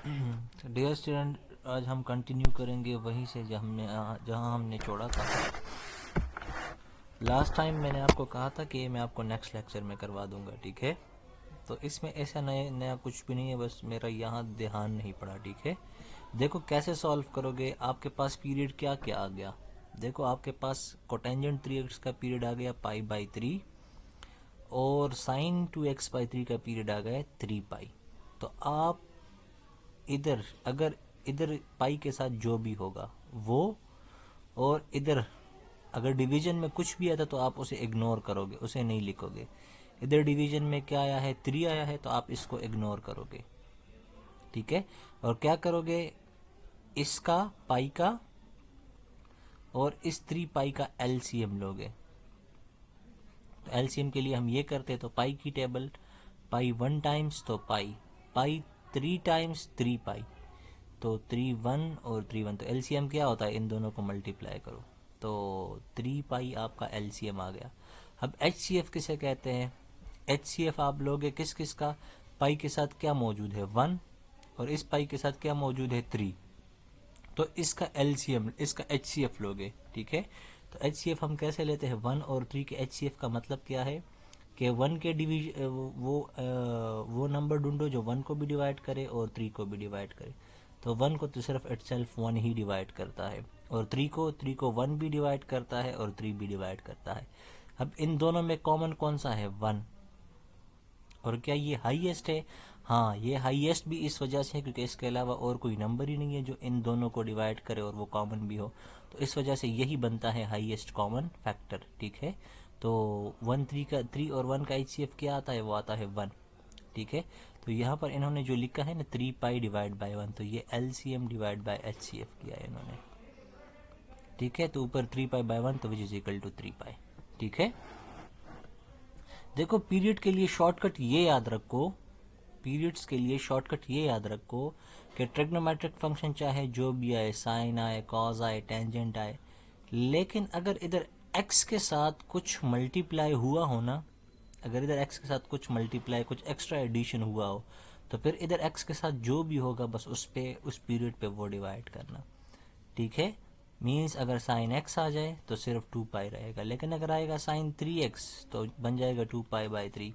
Dear student, आज हम continue करेंगे वहीं से जहाँ हमने छोड़ा था। लास्ट टाइम मैंने आपको कहा था कि मैं आपको नेक्स्ट लेक्चर में करवा दूंगा, ठीक है। तो इसमें ऐसा नया कुछ भी नहीं है, बस मेरा यहाँ ध्यान नहीं पड़ा, ठीक है। देखो कैसे सॉल्व करोगे। आपके पास पीरियड क्या क्या आ गया। देखो आपके पास कोटेंजेंट 3x का पीरियड आ गया π/3 और साइन 2x/3 का पीरियड आ गया 3π। तो आप इधर अगर इधर पाई के साथ जो भी होगा वो, और इधर अगर डिवीजन में कुछ भी आता तो आप उसे इग्नोर करोगे, उसे नहीं लिखोगे। इधर डिवीजन में क्या आया है, 3 आया है, तो आप इसको इग्नोर करोगे, ठीक है। और क्या करोगे, इसका पाई का और इस 3π का एलसीएम लोगे। तो एलसीएम के लिए हम ये करते हैं, तो पाई की टेबल, पाई 1 टाइम्स तो पाई, पाई 3 टाइम्स 3π, तो 3 1 और 3 1, तो एलसीएम क्या होता है, इन दोनों को मल्टीप्लाई करो तो 3π आपका एलसीएम आ गया। अब एचसीएफ किसे कहते हैं। एचसीएफ आप लोगे किस किस का, पाई के साथ क्या मौजूद है 1 और इस पाई के साथ क्या मौजूद है 3, तो इसका एलसीएम, इसका एचसीएफ लोगे, ठीक है। तो एचसीएफ हम कैसे लेते हैं, 1 और 3 के एचसीएफ का मतलब क्या है कि 1 के वो नंबर ढूंढो जो 1 को भी डिवाइड करे और 3 को भी डिवाइड करे। तो 1 को तो सिर्फ इटसेल्फ 1 ही डिवाइड करता है, और 3 को 1 भी डिवाइड करता है और 3 भी डिवाइड करता है। अब इन दोनों में कॉमन कौन सा है, 1। और क्या ये हाईएस्ट है, हाँ ये हाईएस्ट भी इस वजह से है क्योंकि इसके अलावा और कोई नंबर ही नहीं है जो इन दोनों को डिवाइड करे और वो कॉमन भी हो, तो इस वजह से यही बनता है हाईएस्ट कॉमन फैक्टर, ठीक है। तो 3 और 1 का एचसीएफ क्या आता है, वो आता है 1, ठीक है। तो यहाँ पर इन्होंने जो लिखा है ना 3π डिवाइड बाई 1, तो ये एलसीएम डिवाइड बाई एचसीएफ किया है इन्होंने, ठीक है। तो ऊपर 3π/1 तो विच इज इक्वल टू 3π, ठीक है। देखो पीरियड के लिए शॉर्टकट ये याद रखो, पीरियड्स के लिए शॉर्टकट ये याद रखो कि ट्रिग्नोमेट्रिक फंक्शन चाहे जो भी आए, साइन आए, कॉज आए, टेंजेंट आए, लेकिन अगर इधर x के साथ कुछ मल्टीप्लाई हुआ हो ना, अगर इधर x के साथ कुछ मल्टीप्लाई, कुछ एक्स्ट्रा एडिशन हुआ हो, तो फिर इधर x के साथ जो भी होगा बस उस पीरियड पे वो डिवाइड करना, ठीक है। मीन्स अगर साइन x आ जाए तो सिर्फ 2π रहेगा, लेकिन अगर आएगा साइन 3x तो बन जाएगा 2π/3।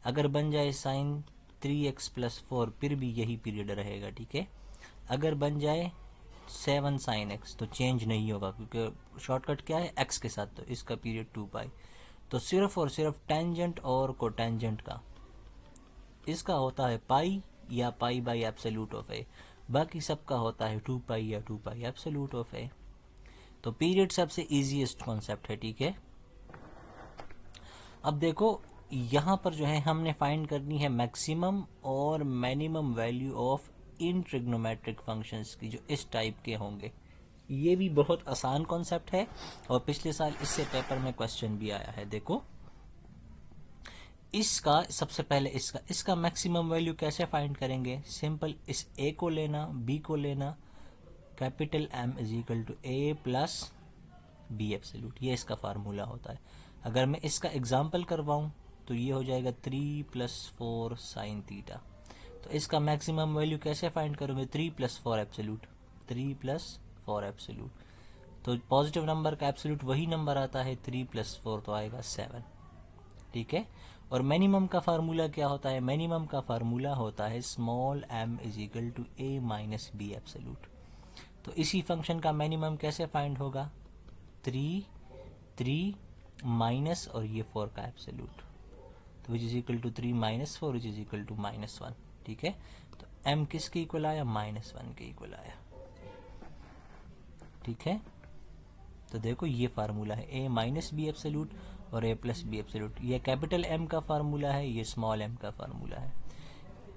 अगर बन जाए साइन 3x + 4 फिर भी यही पीरियड रहेगा, ठीक है। अगर बन जाए 7 साइन x तो चेंज नहीं होगा क्योंकि शॉर्टकट क्या है, x के साथ, तो इसका पीरियड 2π। तो सिर्फ और सिर्फ टेंजेंट और कोटेंजेंट का इसका होता है पाई या π/एब्सोल्यूट ऑफ a, बाकी सबका होता है 2π या 2π एब्सोल्यूट ऑफ a। तो पीरियड सबसे इजीएस्ट कॉन्सेप्ट है, ठीक है। अब देखो यहाँ पर जो है हमने फाइंड करनी है मैक्सिमम और minimum value of in trigonometric functions की जो इस टाइप के होंगे। ये भी बहुत आसान कॉन्सेप्ट है और पिछले साल इससे पेपर में क्वेश्चन भी आया है। देखो इसका सबसे पहले इसका मैक्सिमम वैल्यू कैसे फाइंड करेंगे, सिंपल, इस ए को लेना, बी को लेना, capital M is equal to A plus B absolute, ये इसका फार्मूला होता है। अगर मैं इसका एग्जाम्पल करवाऊं तो ये हो जाएगा 3 + 4 साइन थीटा। तो इसका मैक्सिमम वैल्यू कैसे फाइंड करोगे, 3 + 4 एब्सोल्यूट, 3 + 4 एब्सोल्यूट। तो पॉजिटिव नंबर का एब्सोल्यूट वही नंबर आता है 3 + 4, तो आएगा 7, ठीक है। और मिनिमम का फार्मूला क्या होता है, मिनिमम का फार्मूला होता है small m is equal to A - B absolute. तो इसी फंक्शन का मिनिमम कैसे फाइंड होगा, 3 माइनस और ये 4 का एब्सोल्यूट, तो which is equal to 3 - 4 which is equal to -1, ठीक है। तो m किसके इक्वल आया, -1 के इक्वल आया, ठीक है। तो देखो ये फार्मूला है A - B एब्सोल्यूट और A + B एब्सोल्यूट, ये कैपिटल M का फार्मूला है, ये स्मॉल m का फार्मूला है।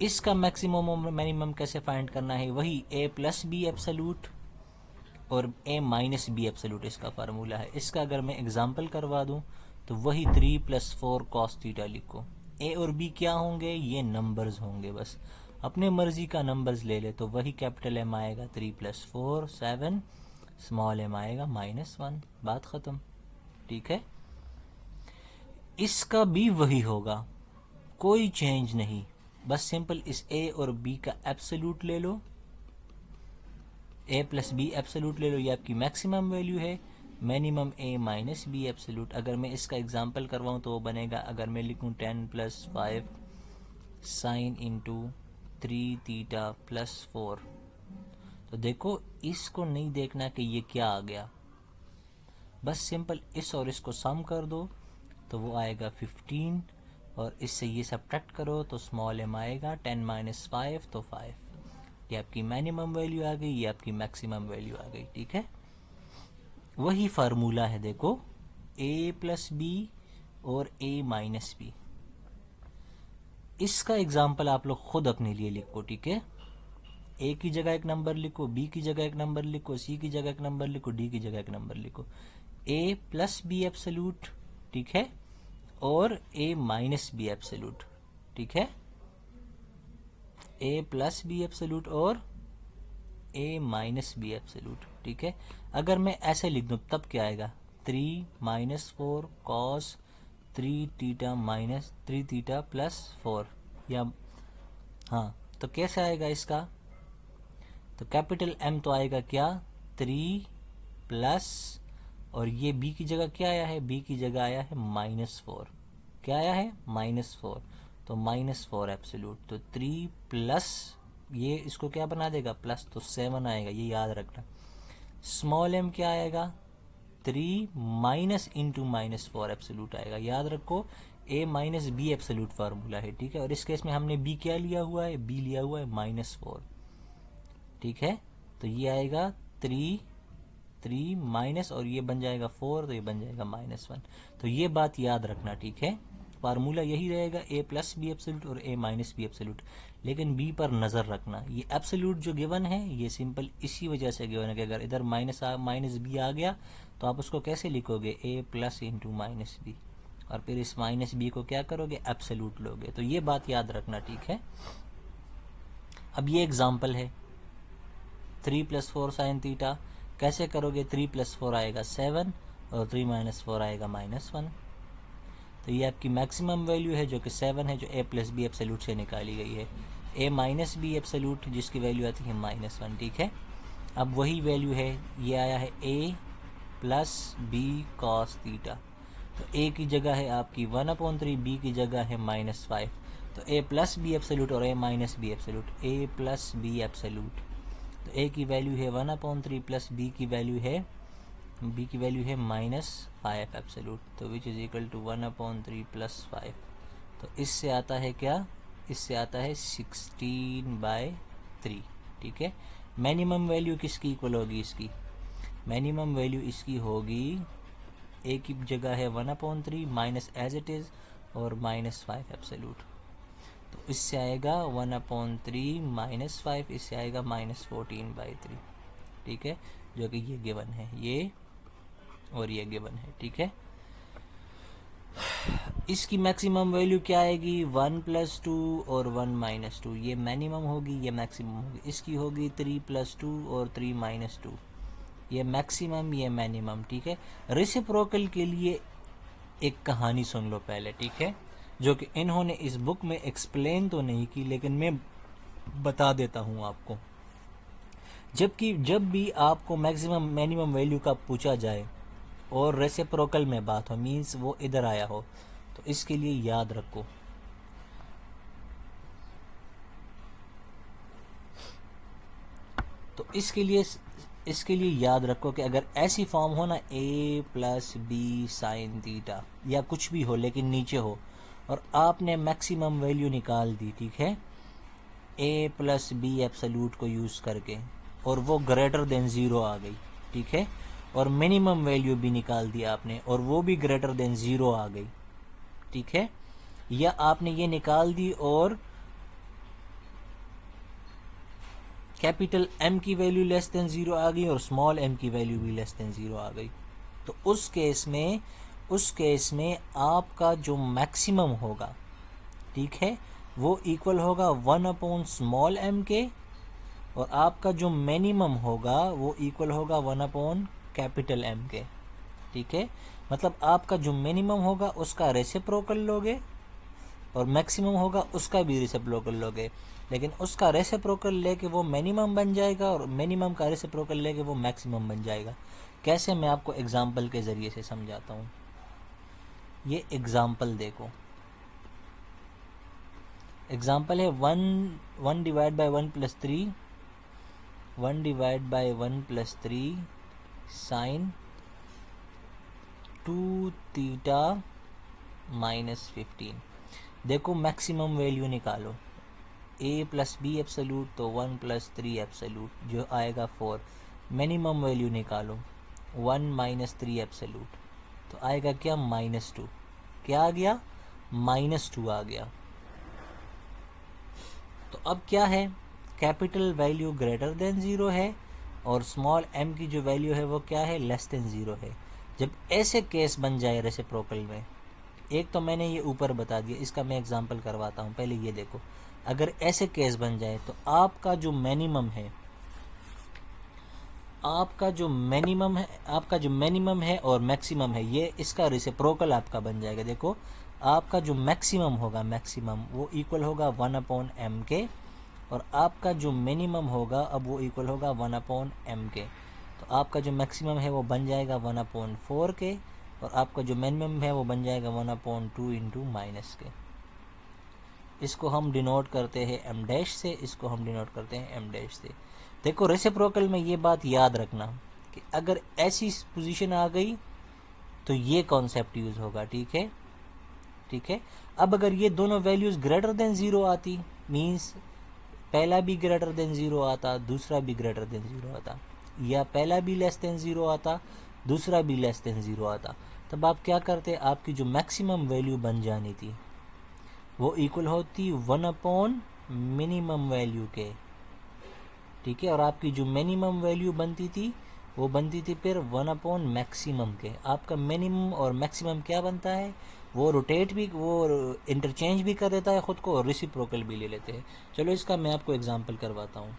इसका मैक्सिमम और मिनिमम कैसे फाइंड करना है, वही A + B एब्सोल्यूट और A - B एब्सोल्यूट इसका फार्मूला है। इसका अगर मैं एग्जांपल करवा दूं तो वही 3 + 4 cos थीटा लिखो। A और B क्या होंगे, ये नंबर्स होंगे, बस अपने मर्जी का नंबर्स ले ले, तो वही कैपिटल M आएगा 3 + 4 7, स्मॉल m आएगा -1, बात ख़त्म, ठीक है। इसका भी वही होगा, कोई चेंज नहीं, बस सिंपल इस A और B का एब्सोल्यूट ले लो ए प्लस बी एब्सोल्यूट ले लो, ये आपकी मैक्सिमम वैल्यू है, मिनिमम ए माइनस बी एब्सोल्यूट। अगर मैं इसका एग्जांपल करवाऊँ तो वो बनेगा, अगर मैं लिखूँ 10 + 5 साइन इंटू 3 थीटा + 4, तो देखो इसको नहीं देखना कि ये क्या आ गया, बस सिंपल इस और इसको सम कर दो तो वो आएगा 15, और इससे ये सब्ट्रैक्ट करो तो स्मॉल m आएगा 10 - 5 तो 5। ये आपकी मिनिमम वैल्यू आ गई, ये आपकी मैक्सिमम वैल्यू आ गई। ठीक है, वही फार्मूला है देखो, a + b और a - b। इसका एग्जाम्पल आप लोग खुद अपने लिए लिखो। ठीक है, ए की जगह एक नंबर लिखो, बी की जगह एक नंबर लिखो, सी की जगह एक नंबर लिखो, डी की जगह एक नंबर लिखो। ए प्लस बी एब्सोल्यूट, ठीक है, और ए माइनस बी एब्सोल्यूट। ठीक है, ए प्लस बी एब्सोल्यूट और ए माइनस बी एब्सोल्यूट। ठीक है, अगर मैं ऐसे लिख दूं तब क्या आएगा, 3 - 4 cos 3 थीटा माइनस 3 थीटा + 4, या हाँ, तो कैसे आएगा इसका, तो कैपिटल एम तो आएगा क्या, 3 प्लस, और ये बी की जगह क्या आया है, बी की जगह आया है -4। क्या आया है, -4, तो -4 एब्सोल्यूट। तो 3 प्लस, ये इसको क्या बना देगा, प्लस, तो 7 आएगा, ये याद रखना। स्मॉल एम क्या आएगा, 3 माइनस इंटू -4 एब्सोल्यूट आएगा, याद रखो a minus B absolute formula है। ठीक है, और इस केस में हमने b क्या लिया हुआ है, b लिया हुआ है -4। ठीक है, तो ये आएगा 3 माइनस, और ये बन जाएगा 4, तो ये बन जाएगा -1। तो ये बात याद रखना। ठीक है, फार्मूला यही रहेगा, a प्लस बी एब्सोल्यूट और a माइनस बी एब्सोल्यूट, लेकिन b पर नज़र रखना। ये एब्सोल्यूट जो गिवन है ये सिंपल इसी वजह से गिवन है कि अगर इधर माइनस बी आ गया तो आप उसको कैसे लिखोगे, a plus into minus B, और फिर इस माइनस बी को क्या करोगे, एब्सोल्यूट लोगे। तो ये बात याद रखना। ठीक है, अब ये एग्जाम्पल है 3 + 4 साइन थीटा, कैसे करोगे, 3 + 4 आएगा 7, और 3 - 4 आएगा -1। तो ये आपकी मैक्सिमम वैल्यू है जो कि 7 है, जो a प्लस बी एब्सोल्यूट से निकाली गई है। a माइनस बी एब्सोल्यूट जिसकी वैल्यू आती है -1। ठीक है, अब वही वैल्यू है, ये आया है a plus B cos theta, तो a की जगह है आपकी 1/3, b की जगह है -5, तो a प्लस बी एब्सोल्यूट और a minus B absolute, a plus B absolute, तो a की वैल्यू है 1/3 प्लस b की वैल्यू है -5 एब्सोल्यूट, तो विच इज इक्वल टू 1/3 + 5। तो इससे आता है क्या, इससे आता है 16/3। ठीक है, मिनिमम वैल्यू किसकी इक्वल होगी, इसकी मिनिमम वैल्यू इसकी होगी, a की जगह है 1/3 माइनस एज इट इज़ और -5 एब्सोल्यूट, तो इससे आएगा 1/3 -5, इससे आएगा -14/3। ठीक है, जो कि ये गिवन है, ये और ये गिवन है। ठीक है, इसकी मैक्सिमम वैल्यू क्या आएगी, 1 + 2 और 1 - 2, ये मिनिमम होगी, ये मैक्सिमम होगी। इसकी होगी 3 + 2 और 3 - 2, ये मैक्सिमम, ये मिनिमम। ठीक है, रेसिप्रोकल के लिए एक कहानी सुन लो पहले। ठीक है, जो कि इन्होंने इस बुक में एक्सप्लेन तो नहीं की, लेकिन मैं बता देता हूँ आपको। जब भी आपको मैक्सिमम मिनिमम वैल्यू का पूछा जाए और रेसिप्रोकल में बात हो, मीन्स वो इधर आया हो, तो इसके लिए याद रखो, तो इसके लिए याद रखो कि अगर ऐसी फॉर्म हो ना, a plus B sine theta या कुछ भी हो लेकिन नीचे हो, और आपने मैक्सिमम वैल्यू निकाल दी, ठीक है, a प्लस बी एब्सोल्यूट को यूज़ करके, और वो ग्रेटर देन 0 आ गई। ठीक है, और मिनिमम वैल्यू भी निकाल दिया आपने और वो भी ग्रेटर देन 0 आ गई। ठीक है, या आपने ये निकाल दी और कैपिटल M की वैल्यू लेस देन 0 आ गई और स्मॉल m की वैल्यू भी लेस देन 0 आ गई, तो उस केस में आपका जो मैक्सिमम होगा, ठीक है, वो इक्वल होगा 1/स्मॉल m के, और आपका जो मिनिमम होगा वो इक्वल होगा 1/कैपिटल M के। ठीक है, मतलब आपका जो मिनिमम होगा उसका रेसिप्रोकल लोगे और मैक्सिमम होगा उसका भी रेसिप्रोकल लोगे। लेकिन उसका रेसिप्रोकल लेके वो मिनिमम बन जाएगा और मिनिमम का रेसिप्रोकल लेके वो मैक्सिमम बन जाएगा। कैसे, मैं आपको एग्जांपल के ज़रिए से समझाता हूँ। ये एग्जांपल देखो, एग्जांपल है 1 divide by 1+3, 1 divide by 1+3 sine 2 theta -15। देखो मैक्सिमम वैल्यू निकालो, a प्लस बी एब्सोल्यूट तो 1+3 एब्सोल्यूट जो आएगा 4। मिनिमम वैल्यू निकालो 1 - 3 एब्सोल्यूट तो आएगा क्या, -2। क्या आ गया, -2 आ गया। तो अब क्या है, कैपिटल वैल्यू ग्रेटर देन 0 है और स्मॉल m की जो वैल्यू है वो क्या है, लेस देन 0 है। जब ऐसे केस बन जाए रेसिप्रोकल में, एक तो मैंने ये ऊपर बता दिया, इसका मैं एग्जांपल करवाता हूँ। पहले ये देखो, अगर ऐसे केस बन जाए तो आपका जो मिनिमम है, आपका जो मिनिमम है और मैक्सिमम है, ये इसका रेसिप्रोकल आपका बन जाएगा। देखो आपका जो मैक्सिमम होगा, मैक्सिमम वो इक्वल होगा 1/m के, और आपका जो मिनिमम होगा अब वो इक्वल होगा 1/m के। तो आपका जो मैक्सिमम है वो बन जाएगा 1/4 के, और आपका जो मिनिमम है वो बन जाएगा 1/2 इंटू माइनस के। इसको हम डिनोट करते हैं m डैश से, इसको हम डिनोट करते हैं m डैश से। देखो रेसिप्रोकल में ये बात याद रखना कि अगर ऐसी पोजीशन आ गई तो ये कॉन्सेप्ट यूज होगा, ठीक है, ठीक है। अब अगर ये दोनों वैल्यूज ग्रेटर देन 0 आती, मींस पहला भी ग्रेटर देन 0 आता, दूसरा भी ग्रेटर देन 0 आता, या पहला भी लेस देन 0 आता, दूसरा भी लेस देन 0 आता, तब आप क्या करते, आपकी जो मैक्सिमम वैल्यू बन जानी थी वो इक्वल होती 1 मिनिमम वैल्यू के, ठीक है। और आपकी जो मिनिमम वैल्यू बनती थी वो बनती थी फिर 1 मैक्सिमम के। आपका मिनिमम और मैक्सिमम क्या बनता है, वो रोटेट भी, वो इंटरचेंज भी कर देता है ख़ुद को और रेसिप्रोकल भी ले लेते हैं। चलो इसका मैं आपको एग्जांपल करवाता हूँ।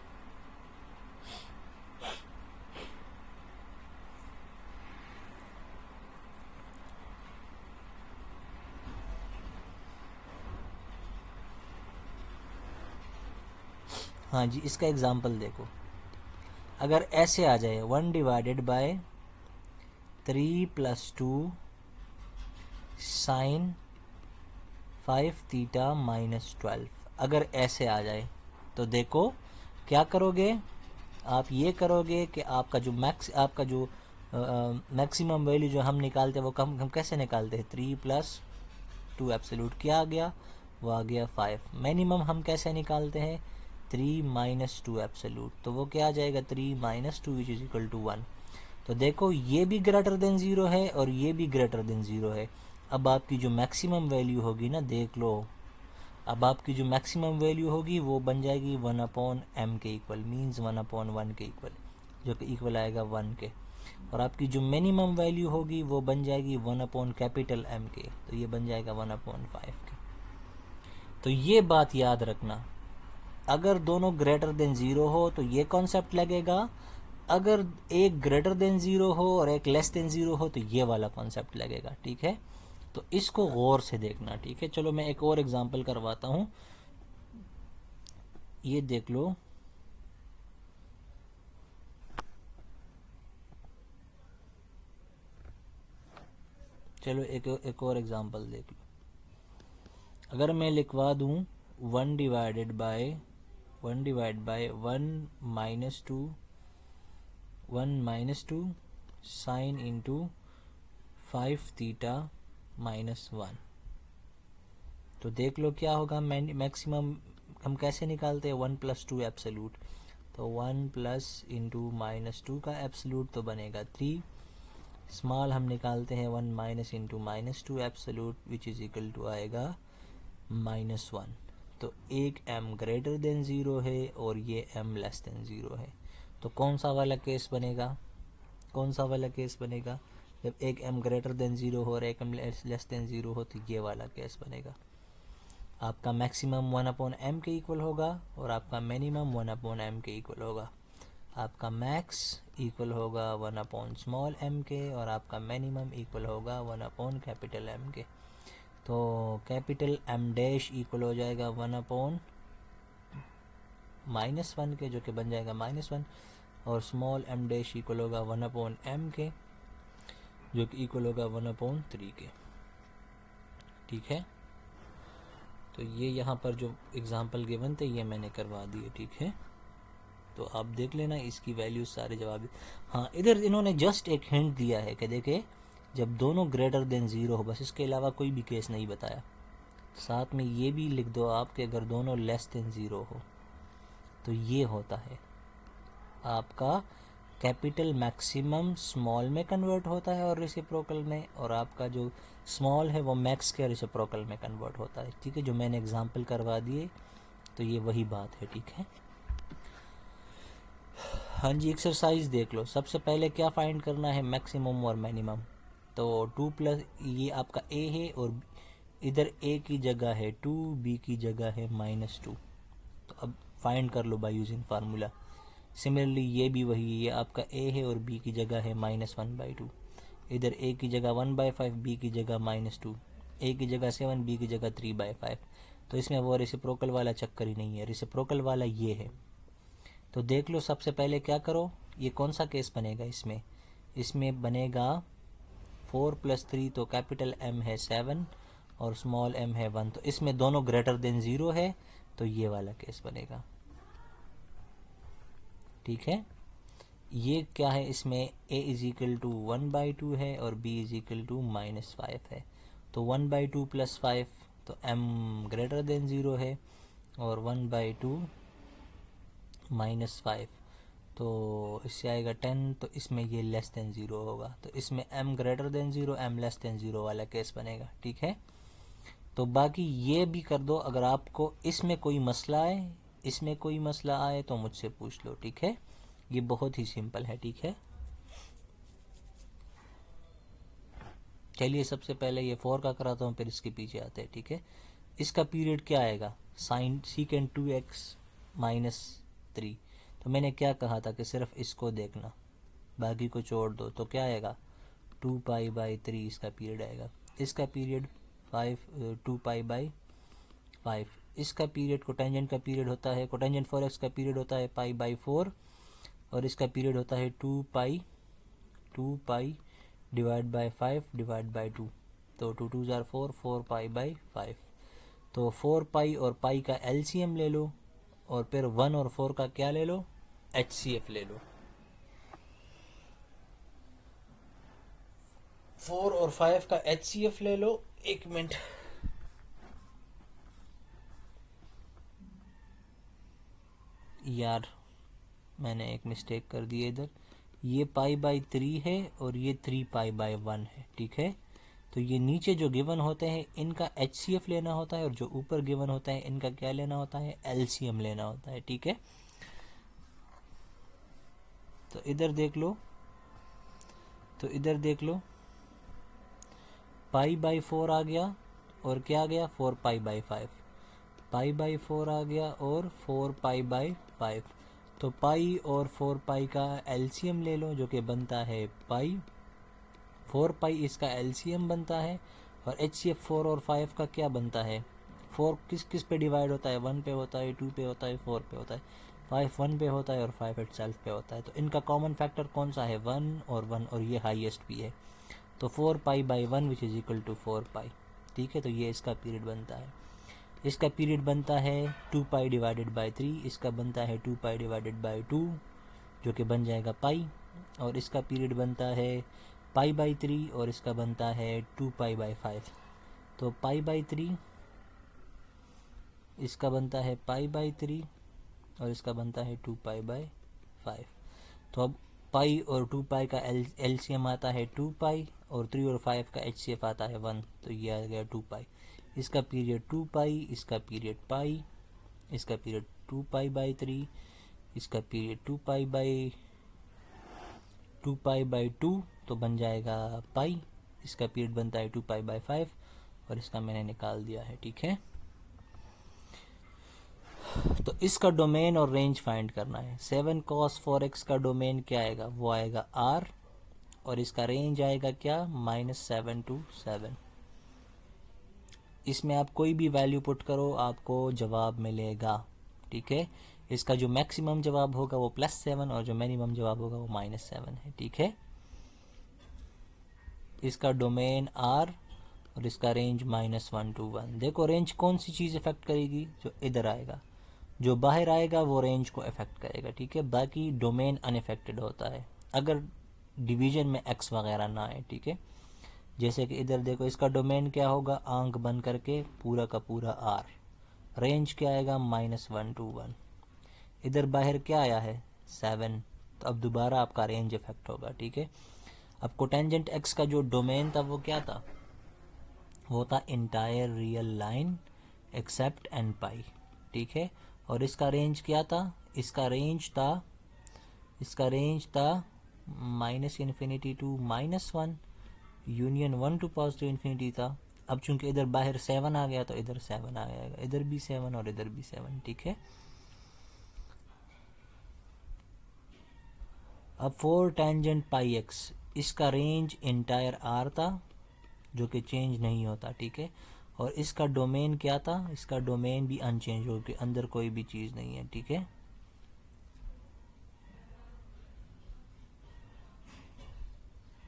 हाँ जी, इसका एग्जांपल देखो, अगर ऐसे आ जाए 1 डिवाइडेड बाय 3 + 2 साइन 5 थीटा -12, अगर ऐसे आ जाए तो देखो क्या करोगे, आप ये करोगे कि आपका जो मैक्सिमम वैल्यू जो हम निकालते हैं वो हम कैसे निकालते हैं, 3 + 2 एब्सोल्यूट, क्या आ गया, वो आ गया 5। मिनिमम हम कैसे निकालते हैं, 3 - 2 एब्सोल्यूट, तो वो क्या आ जाएगा, 3 - 2 विच इज इक्वल टू 1। तो देखो ये भी ग्रेटर देन 0 है और ये भी ग्रेटर देन 0 है। अब आपकी जो मैक्सिमम वैल्यू होगी ना, देख लो, अब आपकी जो मैक्सिमम वैल्यू होगी वो बन जाएगी 1/m के इक्वल, मीन्स 1/1 के इक्वल, जो कि इक्वल आएगा 1 के। और आपकी जो मिनिमम वैल्यू होगी वो बन जाएगी 1/M के, तो ये बन जाएगा 1/5 के। तो ये बात याद रखना, अगर दोनों ग्रेटर देन 0 हो तो ये कॉन्सेप्ट लगेगा, अगर एक ग्रेटर देन 0 हो और एक लेस देन 0 हो तो ये वाला कॉन्सेप्ट लगेगा, ठीक है। तो इसको गौर से देखना, ठीक है। चलो मैं एक और एग्जांपल करवाता हूँ, ये देख लो। चलो एक और एग्जांपल देख लो। अगर मैं लिखवा दूँ 1 divide bye 1 - 2 sine into 5 theta -1, तो देख लो क्या होगा। मैक्सिमम हम कैसे निकालते हैं, 1 + 2 एब्सोल्यूट, तो 1 प्लस इंटू -2 का एब्सोल्यूट तो बनेगा 3। स्मॉल हम निकालते हैं 1 minus into -2 absolute which is equal to आएगा -1। तो एक m ग्रेटर देन 0 है और ये m लेस देन 0 है। तो कौन सा वाला केस बनेगा, कौन सा वाला केस बनेगा, जब एक m ग्रेटर देन 0 हो और एक m लेस देन 0 हो, तो ये वाला केस बनेगा। आपका मैक्सिमम 1/m के इक्वल होगा और आपका मिनिमम 1/m के इक्वल होगा। आपका मैक्स इक्वल होगा 1/m के और आपका मिनिमम इक्वल होगा 1/M के। तो कैपिटल M डैश इक्वल हो जाएगा 1/, -1 के, जो कि बन जाएगा -1, और स्मॉल m डैश इक्वल होगा 1/m के, जो कि इक्वल होगा 1/3 के। ठीक है, तो ये यहाँ पर जो एग्जांपल गिवन थे ये मैंने करवा दिए। ठीक है, तो आप देख लेना इसकी वैल्यू सारे जवाब। हाँ, इधर इन्होंने जस्ट एक हिंट दिया है कि देखे जब दोनों ग्रेटर देन 0 हो, बस इसके अलावा कोई भी केस नहीं बताया। साथ में ये भी लिख दो आप कि अगर दोनों लेस देन 0 हो तो ये होता है आपका कैपिटल मैक्सिमम स्मॉल में कन्वर्ट होता है और रेसिप्रोकल में, और आपका जो स्मॉल है वो मैक्स के रेसिप्रोकल में कन्वर्ट होता है। ठीक है, जो मैंने एग्जांपल करवा दिए तो ये वही बात है। ठीक है, हाँ जी, एक्सरसाइज देख लो। सबसे पहले क्या फाइंड करना है, मैक्सिमम और मिनिमम। तो 2 प्लस ये आपका ए है और इधर ए की जगह है 2, बी की जगह है -2। तो अब फाइंड कर लो बाय यूजिंग फार्मूला। सिमिलरली ये भी वही है, ये आपका ए है और बी की जगह है -1/2। इधर ए की जगह 1/5, बी की जगह -2, ए की जगह 7, बी की जगह 3/5। तो इसमें वो रेसिप्रोकल वाला चक्कर ही नहीं है, रेसिप्रोकल वाला ये है। तो देख लो, सबसे पहले क्या करो, ये कौन सा केस बनेगा इसमें, इसमें बनेगा 4 + 3, तो कैपिटल M है 7 और स्मॉल m है 1, तो इसमें दोनों ग्रेटर देन 0 है, तो ये वाला केस बनेगा। ठीक है, ये क्या है, इसमें a = 1/2 है और b = -5 है। तो 1/2 + 5, तो m ग्रेटर देन 0 है, और 1/2 -5, तो इससे आएगा 10, तो इसमें ये लेस देन 0 होगा। तो इसमें m greater than 0, m less than 0 वाला केस बनेगा। ठीक है, तो बाकी ये भी कर दो। अगर आपको इसमें कोई मसला है, इसमें कोई मसला आए तो मुझसे पूछ लो। ठीक है, ये बहुत ही सिंपल है। ठीक है, चलिए सबसे पहले ये 4 का कराता हूँ, फिर इसके पीछे आते हैं। ठीक है, इसका पीरियड क्या आएगा, साइन सीकेंड 2x - 3। तो मैंने क्या कहा था कि सिर्फ इसको देखना, बाकी को छोड़ दो। तो क्या आएगा, 2π/3 इसका पीरियड आएगा। इसका पीरियड 2π/5। इसका पीरियड कोटेंजेंट का पीरियड होता है, कोटेंजेंट 4x का पीरियड होता है π/4, और इसका पीरियड होता है 2π / 5 / 2। तो 2 2 = 4, 4π/5। तो 4π और पाई का एलसीएम ले लो, और फिर 1 और 4 का क्या ले लो, एचसीएफ ले लो। 4 और 5 का एचसीएफ ले लो। एक मिनट, यार मैंने एक मिस्टेक कर दी है इधर, ये π/3 है और ये 3π/1 है। ठीक है, तो ये नीचे जो गिवन होते हैं इनका एचसीएफ लेना होता है, और जो ऊपर गिवन होता है इनका क्या लेना होता है, एलसीएम लेना होता है। ठीक है, तो इधर देख लो, π/4 आ गया, और क्या आ गया, 4π/5। π/4 आ गया और 4π/5। तो पाई और 4π का एलसीएम ले लो, जो कि बनता है पाई। 4π इसका एलसीएम बनता है, और एचसीएफ 4 और 5 का क्या बनता है, 4 किस किस पे डिवाइड होता है, 1 पे होता है, 2 पे होता है, 4 पे होता है, 5 1 पे होता है, और 5 इटसेल्फ पे होता है। तो इनका कॉमन फैक्टर कौन सा है, 1 और 1, और ये हाईएस्ट भी है। तो 4π/1 विच इज इक्वल टू 4π। ठीक है, तो ये इसका पीरियड बनता है। इसका पीरियड बनता है 2π/3, इसका बनता है 2π/2, जो कि बन जाएगा पाई, और इसका पीरियड बनता है π/3, और इसका बनता है 2π/5। तो π/3 इसका बनता है π/3, और इसका बनता है 2π/5। तो अब पाई और 2π का एलसीएम आता है 2π, और 3 और 5 का एचसीएफ आता है 1, तो ये आ गया 2π। इसका पीरियड 2π, इसका पीरियड पाई, इसका पीरियड 2π/3, इसका पीरियड 2π/2, तो बन जाएगा पाई। इसका पीरियड बनता है 2π/5, और इसका मैंने निकाल दिया है। ठीक है, तो इसका डोमेन और रेंज फाइंड करना है। 7 cos 4x का डोमेन क्या आएगा, वो आएगा R, और इसका रेंज आएगा क्या, -7 to 7। इसमें आप कोई भी वैल्यू पुट करो आपको जवाब मिलेगा। ठीक है, इसका जो मैक्सिमम जवाब होगा वो +7 और जो मिनिमम जवाब होगा वो -7 है। ठीक है, इसका डोमेन R और इसका रेंज -1 to 1। देखो रेंज कौन सी चीज़ इफेक्ट करेगी, जो इधर आएगा, जो बाहर आएगा वो रेंज को इफेक्ट करेगा। ठीक है, बाकी डोमेन अनइफेक्टेड होता है अगर डिवीजन में x वगैरह ना आए। ठीक है, जैसे कि इधर देखो इसका डोमेन क्या होगा, आंक बंद करके पूरा का पूरा R, रेंज क्या आएगा -1 to 1। इधर बाहर क्या आया है 7, तो अब दोबारा आपका रेंज इफेक्ट होगा। ठीक है, अब कोटेंजेंट x का जो डोमेन था वो क्या था, वो था entire real line except n pi. ठीक है, और इसका रेंज क्या था, इसका रेंज था -∞ to -1 यूनियन 1 to +∞ था। अब चूंकि इधर बाहर 7 आ गया तो इधर 7 आ जाएगा, इधर भी 7 और इधर भी 7। ठीक है, अब 4 टेंजेंट पाई एक्स, इसका रेंज इंटायर R था जो कि चेंज नहीं होता। ठीक है, और इसका डोमेन क्या था, इसका डोमेन भी अनचेंज हो, कि अंदर कोई भी चीज़ नहीं है। ठीक है,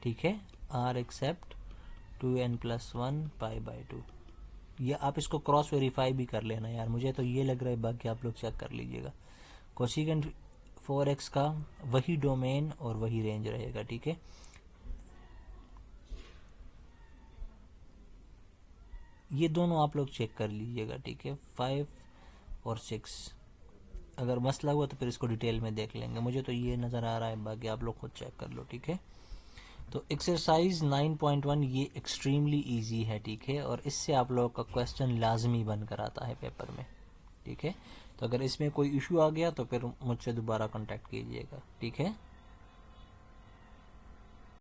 ठीक है, R एक्सेप्ट 2n+1 π/2। ये आप इसको क्रॉस वेरीफाई भी कर लेना यार, मुझे तो ये लग रहा है, बाकी आप लोग चेक कर लीजिएगा। कोसिकेंट 4x का वही डोमेन और वही रेंज रहेगा। ठीक है, ये दोनों आप लोग चेक कर लीजिएगा। ठीक है, 5 और 6 अगर मसला हुआ तो फिर इसको डिटेल में देख लेंगे, मुझे तो ये नज़र आ रहा है, बाकी आप लोग खुद चेक कर लो। ठीक है, तो एक्सरसाइज 9.1 ये एक्सट्रीमली इजी है। ठीक है, और इससे आप लोगों का क्वेश्चन लाजमी बनकर आता है पेपर में। ठीक है, तो अगर इसमें कोई इशू आ गया तो फिर मुझसे दोबारा कांटेक्ट कीजिएगा। ठीक है।